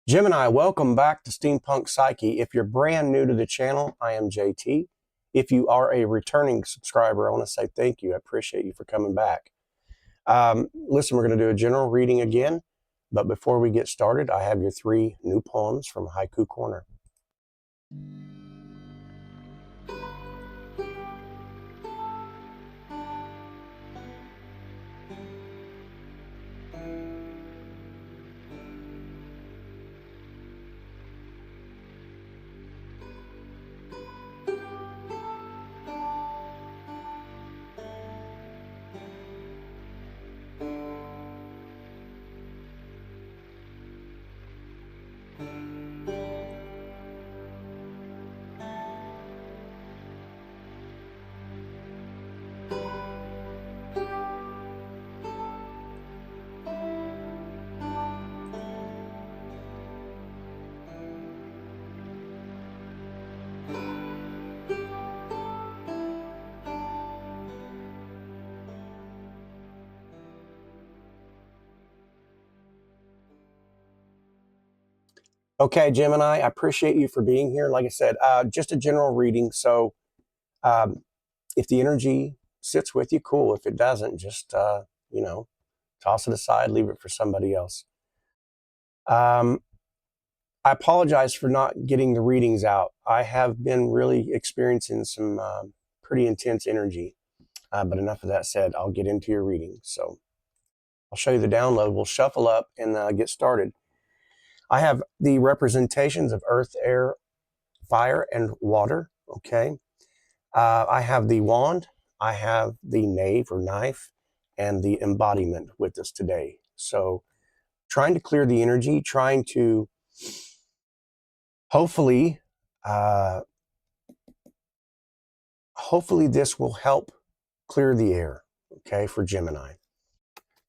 Gemini, welcome back to Steampunk Psyche. If you're brand new to the channel, I am JT. If you are a returning subscriber, I want to say thank you. I appreciate you for coming back. Listen, we're going to do a general reading again, but before we get started, I have your 3 new poems from Haiku Corner. Okay, Gemini, I appreciate you for being here. Like I said, just a general reading. So if the energy sits with you, cool. If it doesn't, just, toss it aside, leave it for somebody else. I apologize for not getting the readings out. I have been really experiencing some pretty intense energy. But enough of that said, I'll get into your reading. So I'll show you the download. We'll shuffle up and get started. I have the representations of earth, air, fire, and water. Okay. I have the wand. I have the knave or knife and the embodiment with us today. So trying to clear the energy, trying to hopefully this will help clear the air, okay, for Gemini.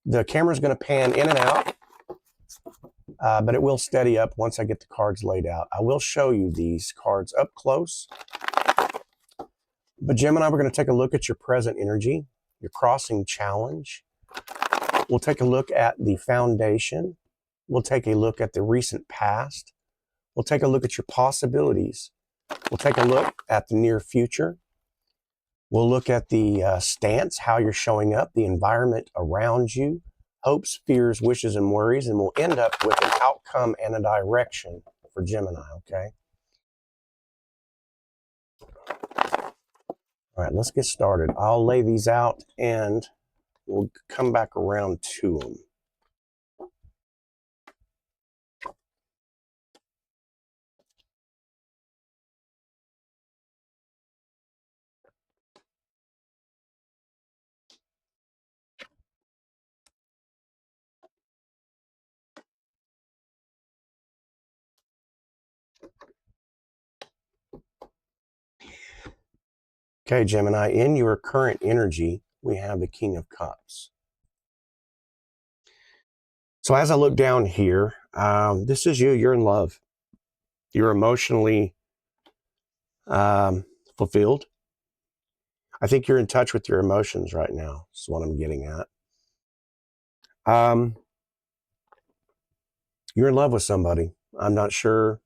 The camera's going to pan in and out, but it will steady up once I get the cards laid out. I will show you these cards up close. But Gemini, we're going to take a look at your present energy, your crossing challenge. We'll take a look at the foundation. We'll take a look at the recent past. We'll take a look at your possibilities. We'll take a look at the near future. We'll look at the stance, how you're showing up, the environment around you, hopes, fears, wishes, and worries, and we'll end up with an outcome and a direction for Gemini, okay? All right, let's get started. I'll lay these out and we'll come back around to them. Okay, Gemini, in your current energy, we have the King of Cups. So as I look down here, this is you. You're in love. You're emotionally fulfilled. I think you're in touch with your emotions right now. Is what I'm getting at. You're in love with somebody. I'm not sure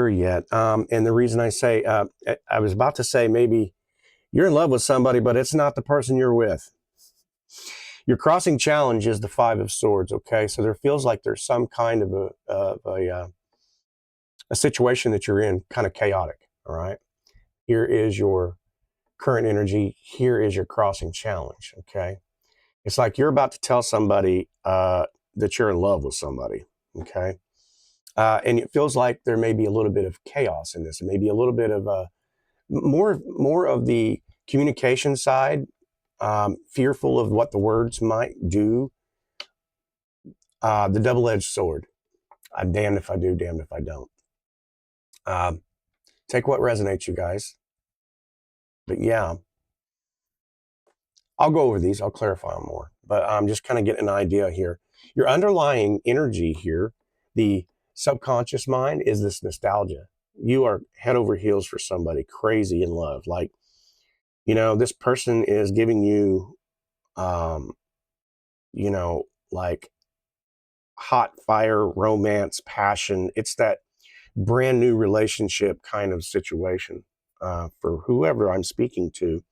yet. And the reason I say, I was about to say maybe you're in love with somebody, but it's not the person you're with. Your crossing challenge is the 5 of Swords, okay? So there feels like there's some kind of a situation that you're in, kind of chaotic, all right? Here is your current energy. Here is your crossing challenge, okay? It's like you're about to tell somebody that you're in love with somebody, okay? And it feels like there may be a little bit of chaos in this. It may be a little bit of more of the communication side, fearful of what the words might do. The double-edged sword. I'm damned if I do, damned if I don't. Take what resonates, you guys. But yeah, I'll go over these. I'll clarify them more. But I'm just kind of getting an idea here. Your underlying energy here, the subconscious mind, is this nostalgia. You are head over heels for somebody, crazy in love. Like, this person is giving you, like hot fire, romance, passion. It's that brand new relationship kind of situation for whoever I'm speaking to.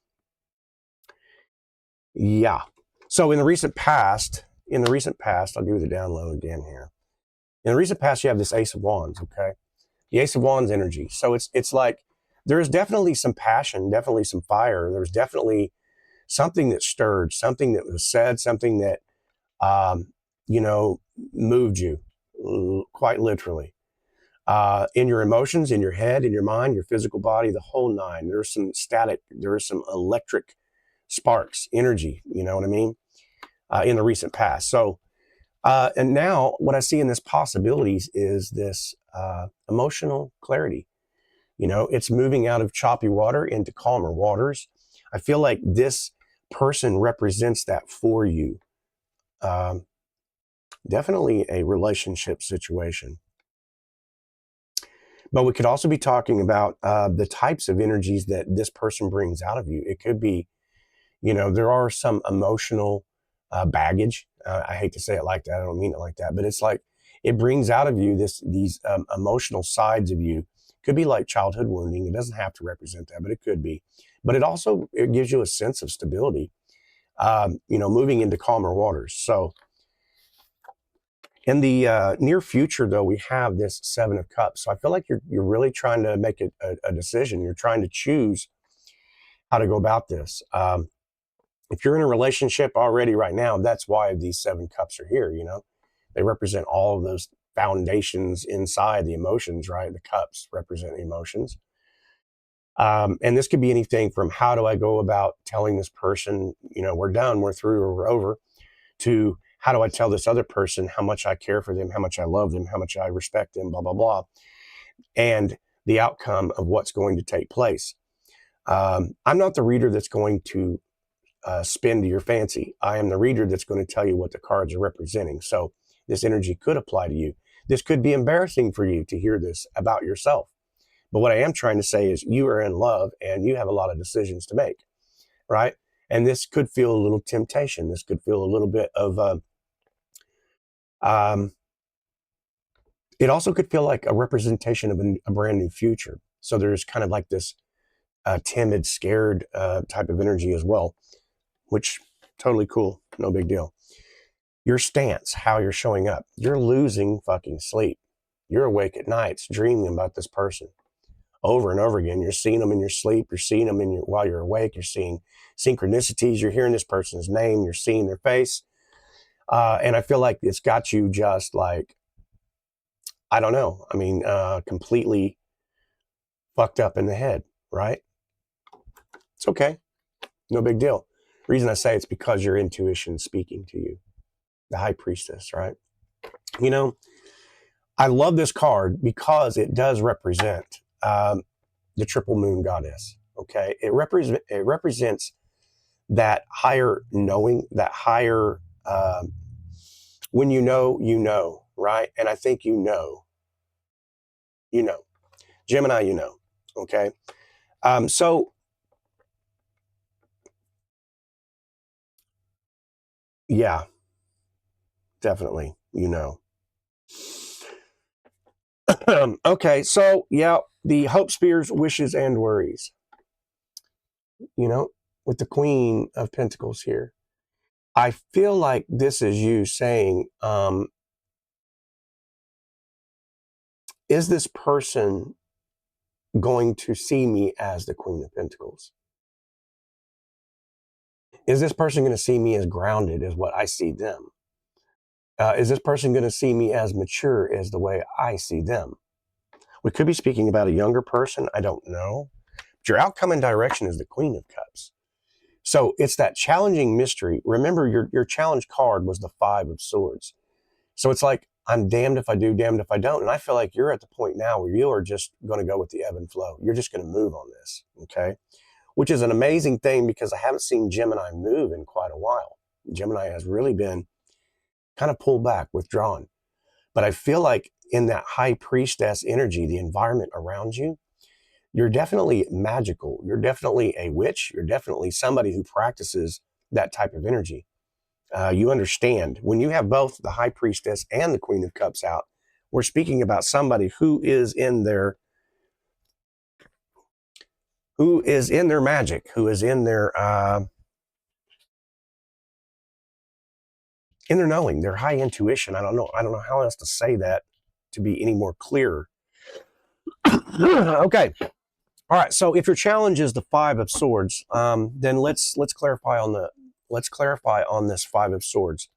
Yeah. So in the recent past, I'll give you the download again here. In the recent past, you have this Ace of Wands, okay? The Ace of Wands energy. So it's like there's definitely some passion, definitely some fire. There's definitely something that stirred, something that was said, something that um, you know, moved you quite literally. In your emotions, in your head, in your mind, your physical body, the whole nine. There's some static, there's some electric sparks, energy, you know what I mean? In the recent past. So, and now what I see in this possibilities is this emotional clarity. You know, it's moving out of choppy water into calmer waters. I feel like this person represents that for you. Um, Definitely a relationship situation. But we could also be talking about the types of energies that this person brings out of you. It could be, you know, there are some emotional baggage. I hate to say it like that. I don't mean it like that, but it's like it brings out of you these emotional sides of you. Could be like childhood wounding. It doesn't have to represent that, but it could be. But it gives you a sense of stability. You know, moving into calmer waters. So in the near future, though, we have this Seven of Cups. So I feel like you're really trying to make a decision. You're trying to choose how to go about this. If you're in a relationship already right now, that's why these Seven Cups are here. You know, they represent all of those foundations inside the emotions, right? The cups represent the emotions. And this could be anything from how do I go about telling this person, you know, we're done, we're through, or we're over, to how do I tell this other person how much I care for them, how much I love them, how much I respect them, blah, blah, blah, and the outcome of what's going to take place. I'm not the reader that's going to spin to your fancy. I am the reader that's going to tell you what the cards are representing. So this energy could apply to you. This could be embarrassing for you to hear this about yourself. But what I am trying to say is you are in love and you have a lot of decisions to make, right? And this could feel a little temptation. This could feel a little bit of um, it also could feel like a representation of a brand new future. So there's kind of like this timid, scared type of energy as well, which totally cool. No big deal. Your stance, how you're showing up. You're losing fucking sleep. You're awake at nights dreaming about this person over and over again. You're seeing them in your sleep. You're seeing them while you're awake. You're seeing synchronicities. You're hearing this person's name. You're seeing their face. And I feel like it's got you just like, I don't know. I mean, completely fucked up in the head, right? It's okay. No big deal. The reason I say it's because your intuition speaking to you, the high priestess, right? You know, I love this card because it does represent the triple moon goddess. Okay, it represents that higher knowing, that higher when you know, right? And I think you know, Gemini, you know, okay. So yeah, definitely, you know. Okay, so yeah, the hope, spears, wishes, and worries. You know, with the Queen of Pentacles here, I feel like this is you saying, is this person going to see me as the Queen of Pentacles? Is this person going to see me as grounded as what I see them? Is this person going to see me as mature as the way I see them? We could be speaking about a younger person. I don't know. But your outcome and direction is the Queen of Cups. So it's that challenging mystery. Remember, your challenge card was the Five of Swords. So it's like, I'm damned if I do, damned if I don't. And I feel like you're at the point now where you are just going to go with the ebb and flow. You're just going to move on this. Okay. Which is an amazing thing because I haven't seen Gemini move in quite a while. Gemini has really been kind of pulled back, withdrawn. But I feel like in that high priestess energy, the environment around you, you're definitely magical. You're definitely a witch. You're definitely somebody who practices that type of energy. You understand when you have both the High Priestess and the Queen of Cups out. We're speaking about somebody who is in their magic, who is in their knowing, their high intuition. I don't know how else to say that to be any more clearer. Okay. All right. So if your challenge is the Five of Swords, then let's clarify on this Five of Swords.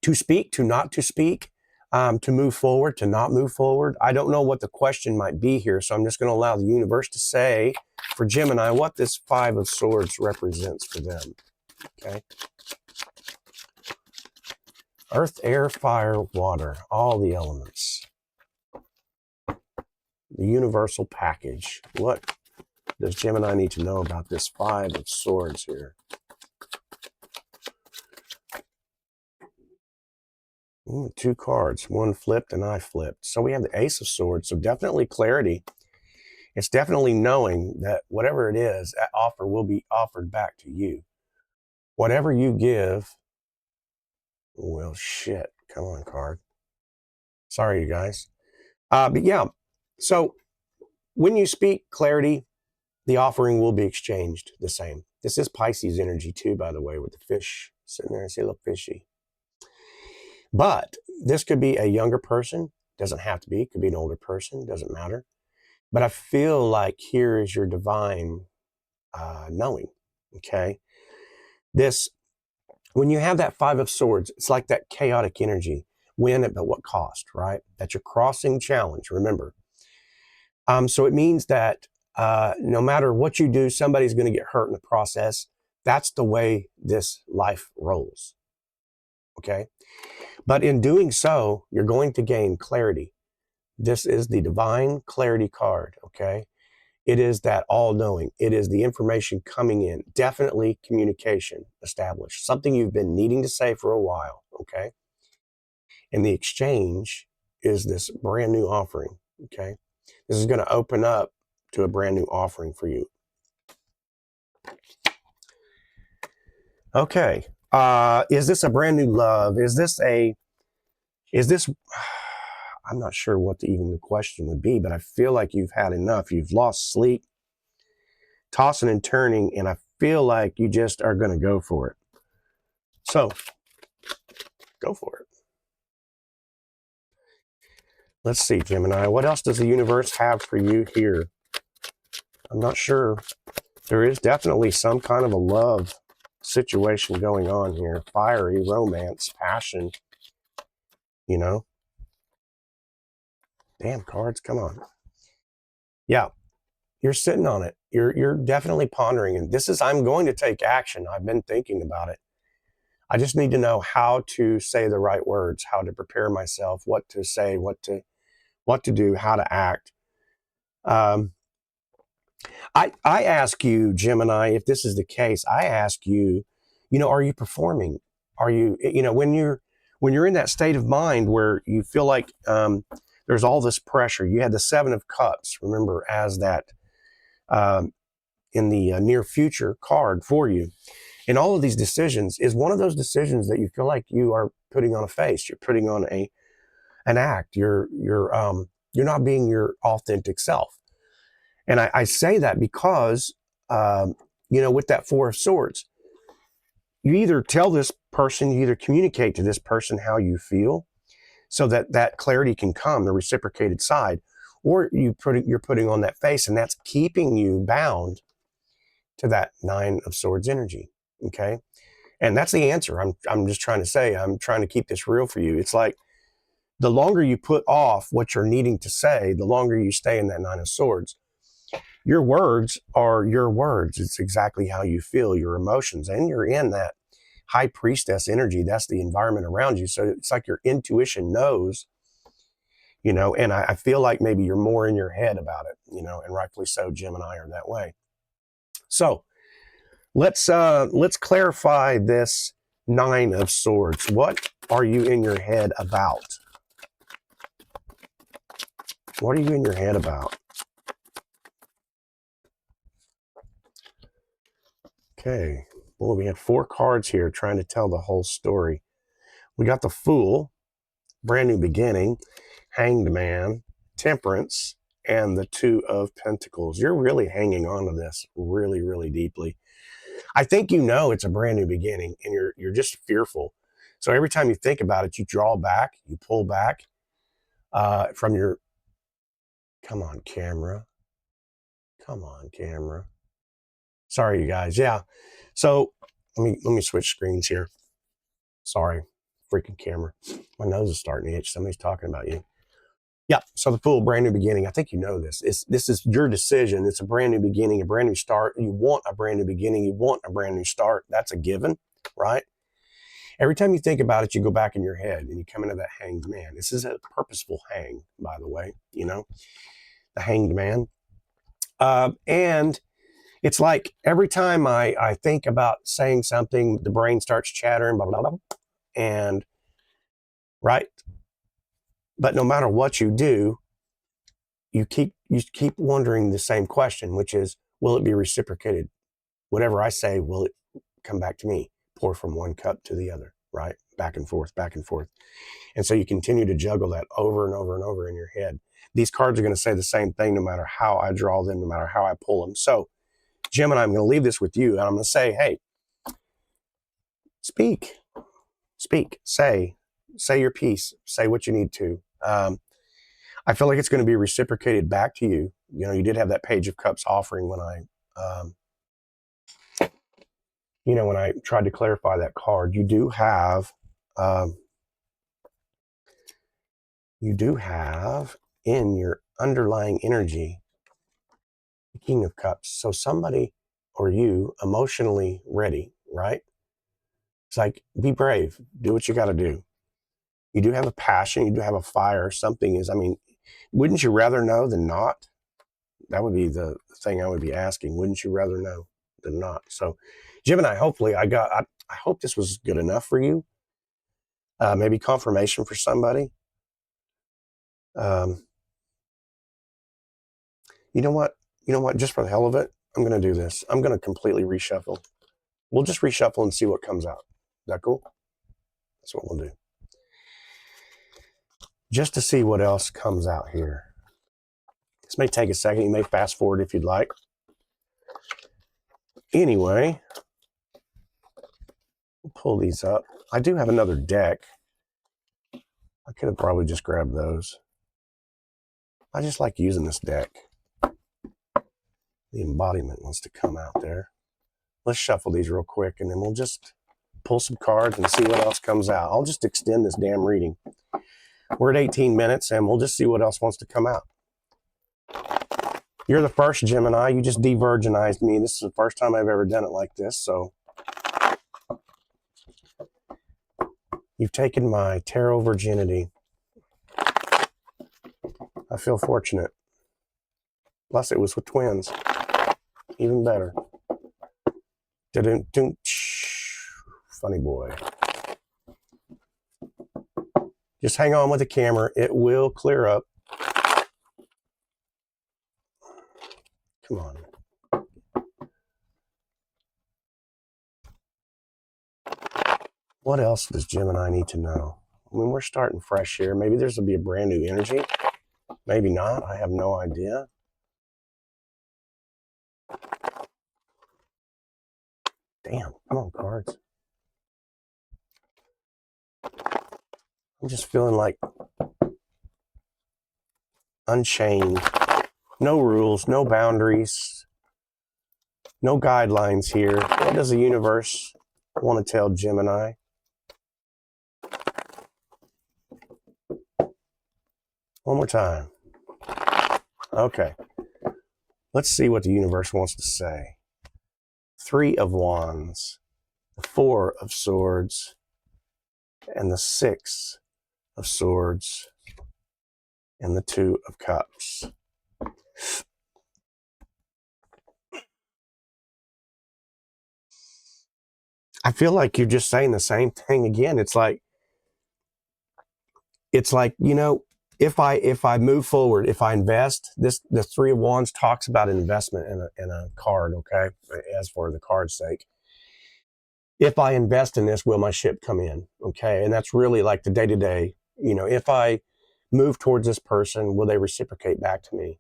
To speak, to not to speak, to move forward, to not move forward. I don't know what the question might be here, so I'm just going to allow the universe to say for Gemini what this Five of Swords represents for them. Okay. Earth, air, fire, water, all the elements. The universal package. What does Gemini need to know about this Five of Swords here? Two cards, one flipped and I flipped. So we have the Ace of Swords. So definitely clarity. It's definitely knowing that whatever it is, that offer will be offered back to you. Whatever you give, well, shit. Come on, card. Sorry, you guys. But yeah, so when you speak clarity, the offering will be exchanged the same. This is Pisces energy too, by the way, with the fish sitting there. See, look fishy. But this could be a younger person. Doesn't have to be. It could be an older person. Doesn't matter. But I feel like here is your divine knowing. Okay. When you have that Five of Swords, it's like that chaotic energy. Win at what cost, right? That's your crossing challenge. Remember. So it means that no matter what you do, somebody's going to get hurt in the process. That's the way this life rolls. Okay. But in doing so, you're going to gain clarity. This is the divine clarity card. Okay. It is that all knowing. It is the information coming in. Definitely communication established. Something you've been needing to say for a while. Okay. And the exchange is this brand new offering. Okay. This is going to open up to a brand new offering for you. Okay. Is this a brand new love? Is this, I'm not sure what even the question would be, but I feel like you've had enough. You've lost sleep, tossing and turning, and I feel like you just are going to go for it. So, go for it. Let's see, Gemini. What else does the universe have for you here? I'm not sure. There is definitely some kind of a love situation going on here. Fiery, romance, passion. You know? Damn cards, come on. Yeah, you're sitting on it. You're definitely pondering. And I'm going to take action. I've been thinking about it. I just need to know how to say the right words, how to prepare myself, what to say, what to do, how to act. I ask you, Gemini, if this is the case, I ask you, are you performing? Are you, when you're in that state of mind where you feel like there's all this pressure, you had the Seven of Cups, remember, as that in the near future card for you. And all of these decisions is one of those decisions that you feel like you are putting on a face, you're putting on an act, you're not being your authentic self. And I say that because, with that Four of Swords, you either tell this person, you either communicate to this person how you feel so that that clarity can come, the reciprocated side, or you're putting on that face, and that's keeping you bound to that Nine of Swords energy. Okay. And that's the answer. I'm just trying to say, I'm trying to keep this real for you. It's like the longer you put off what you're needing to say, the longer you stay in that Nine of Swords. Your words are your words. It's exactly how you feel, your emotions, and you're in that High Priestess energy. That's the environment around you. So it's like your intuition knows, and I feel like maybe you're more in your head about it, and rightfully so, Gemini are that way. So let's clarify this Nine of Swords. What are you in your head about? What are you in your head about? Okay. Well, we had 4 cards here trying to tell the whole story. We got the Fool, brand new beginning, Hanged Man, Temperance, and the 2 of Pentacles. You're really hanging on to this really, really deeply. I think you know it's a brand new beginning, and you're just fearful. So every time you think about it, you draw back, you pull back from your. Come on, camera. Come on, camera. Sorry, you guys. Yeah. So let me switch screens here. Sorry, freaking camera. My nose is starting to itch. Somebody's talking about you. Yeah. So the Fool, brand new beginning. I think you know this. This is your decision. It's a brand new beginning, a brand new start. You want a brand new beginning. You want a brand new start. That's a given, right? Every time you think about it, you go back in your head and you come into that Hanged Man. This is a purposeful hang, by the way, you know, the Hanged Man. And it's like every time I think about saying something, the brain starts chattering, blah, blah, blah, and right. But no matter what you do, you keep wondering the same question, which is, will it be reciprocated? Whatever I say, will it come back to me? Pour from one cup to the other, right? Back and forth, back and forth. And so you continue to juggle that over and over and over in your head. These cards are going to say the same thing no matter how I draw them, no matter how I pull them. So, Gemini, I'm going to leave this with you, and I'm going to say, hey, speak, say your piece, say what you need to. I feel like it's going to be reciprocated back to you. You know, you did have that Page of Cups offering when when I tried to clarify that card. You do have in your underlying energy the King of Cups. So somebody or you emotionally ready, right? It's like, be brave, do what you got to do. You do have a passion, you do have a fire. Something is, I mean, wouldn't you rather know than not? That would be the thing I would be asking. Wouldn't you rather know than not? So, Gemini, hopefully I hope this was good enough for you. Maybe confirmation for somebody. You know what? Just for the hell of it, I'm going to do this. I'm going to completely reshuffle. We'll just reshuffle and see what comes out. Is that cool? That's what we'll do. Just to see what else comes out here. This may take a second. You may fast forward if you'd like. Anyway, we'll pull these up. I do have another deck. I could have probably just grabbed those. I just like using this deck. The embodiment wants to come out there. Let's shuffle these real quick, and then we'll just pull some cards and see what else comes out. I'll just extend this damn reading. We're at 18 minutes, and we'll just see what else wants to come out. You're the first, Gemini. You just de-virginized me. This is the first time I've ever done it like this, so you've taken my tarot virginity. I feel fortunate. Plus, it was with twins. Even better. Funny boy. Just hang on with the camera. It will clear up. Come on. What else does Gemini need to know? I mean, we're starting fresh here. Maybe there's going to be a brand new energy. Maybe not. I have no idea. Damn. Come on, cards. I'm just feeling like unchained. No rules, no boundaries, no guidelines here. What does the universe want to tell Gemini? One more time. Okay. Let's see what the universe wants to say. 3 of Wands, the 4 of Swords, and the 6 of Swords, and the 2 of Cups. I feel like you're just saying the same thing again. It's like, you know, if I move forward, if I invest, the 3 of Wands talks about investment in a card, okay? As for the card's sake. if I invest in this, will my ship come in? Okay. And that's really like the day to day, if I move towards this person, will they reciprocate back to me?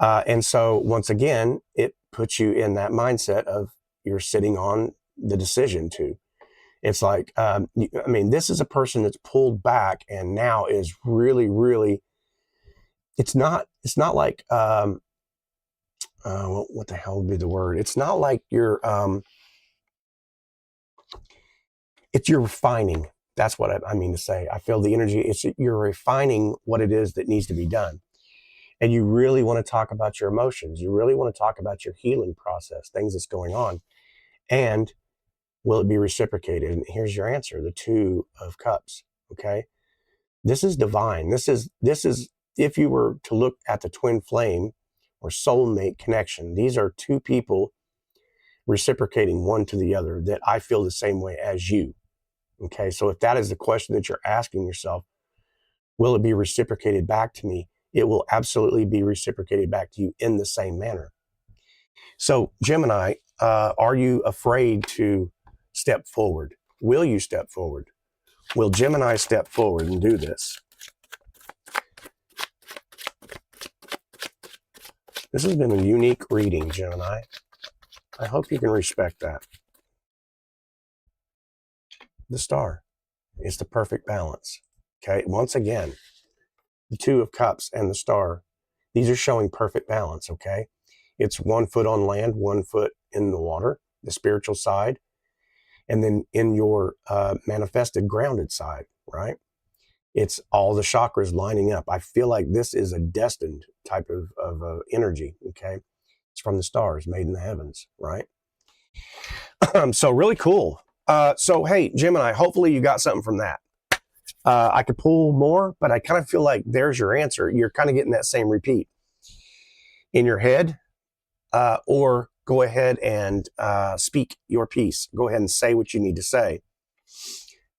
And so once again, it puts you in that mindset of you're sitting on the decision to. It's like, this is a person that's pulled back and now is really, really, it's not like, what the hell would be the word? It's not like you're refining. That's what I mean to say. I feel the energy, you're refining what it is that needs to be done. And you really want to talk about your emotions. You really want to talk about your healing process, things that's going on. And will it be reciprocated? And here's your answer, the Two of Cups. Okay. This is divine. This is, if you were to look at the twin flame or soulmate connection, these are two people reciprocating one to the other that I feel the same way as you. Okay. So if that is the question that you're asking yourself, will it be reciprocated back to me? It will absolutely be reciprocated back to you in the same manner. So Gemini, are you afraid to step forward? Will you step forward? Will Gemini step forward and do this? This has been a unique reading, Gemini. I hope you can respect that. The Star is the perfect balance. Okay, once again, the Two of Cups and the Star, these are showing perfect balance, okay? It's 1 foot on land, 1 foot in the water, the spiritual side, and then in your manifested grounded side, right? It's all the chakras lining up. I feel like this is a destined type of energy, okay? It's from the stars, made in the heavens, right? So really cool. So, hey, Gemini, hopefully you got something from that. I could pull more, but I kind of feel like there's your answer. You're kind of getting that same repeat in your head, or go ahead and speak your piece. Go ahead and say what you need to say.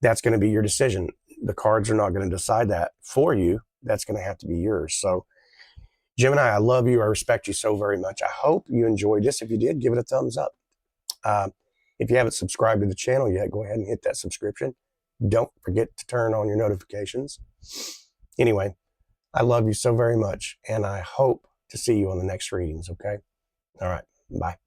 That's going to be your decision. The cards are not going to decide that for you. That's going to have to be yours. So, Gemini, I love you. I respect you so very much. I hope you enjoyed this. If you did, give it a thumbs up. If you haven't subscribed to the channel yet, go ahead and hit that subscription. Don't forget to turn on your notifications. Anyway, I love you so very much, and I hope to see you on the next readings, okay? All right, bye.